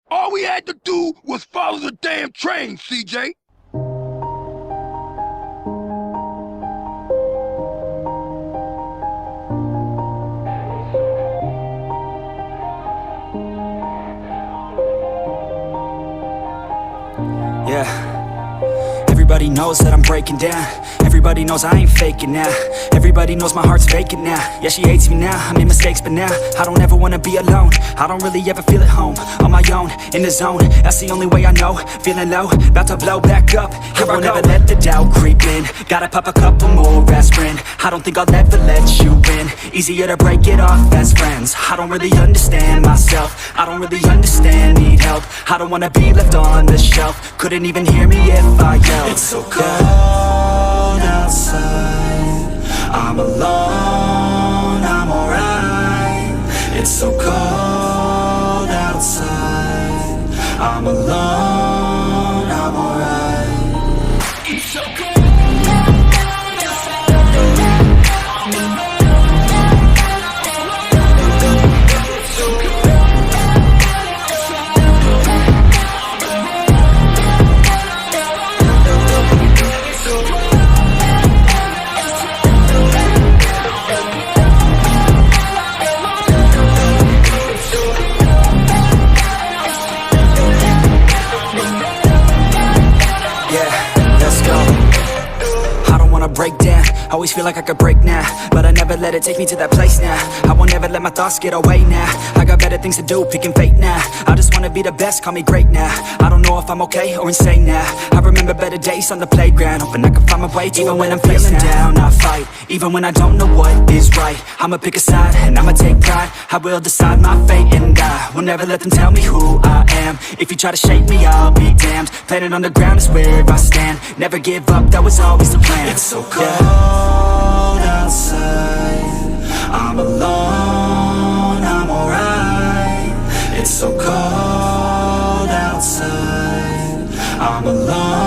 All we had to do was follow the damn train, CJ. Yeah. Everybody knows that I'm breaking down. Everybody knows I ain't faking now. Everybody knows my heart's vacant now. Yeah, she hates me now, I made mistakes but now I don't ever wanna be alone. I don't really ever feel at home. On my own, in the zone, that's the only way I know. Feeling low, about to blow back up. Here I won't ever let the doubt creep in. Gotta pop a couple more aspirin. I don't think I'll ever let you in. Easier to break it off best friends. I don't really understand myself. I don't really understand, need help. I don't wanna be left on the shelf. Couldn't even hear me if I yelled. It's so cold outside, I'm alone, I'm alright. It's so cold outside, I'm alone, I'm alright. It's so cold. Break down, always feel like I could break now, but I never let it take me to that place now. I won't ever let my thoughts get away now. I got better things to do, picking fate now. I just wanna be the best, call me great now. I don't know if I'm okay or insane now. I remember better days on the playground, hoping I can find my way. Even when I'm feeling down, I fight. Even when I don't know what is right, I'ma pick a side and I'ma take pride. I will decide my fate and I will never let them tell me who I am. If you try to shake me, I'll be damned. Planet on the ground is where I stand. Never give up, that was always the plan. It's so cold outside, I'm alone, I'm alright. It's so cold outside, I'm alone.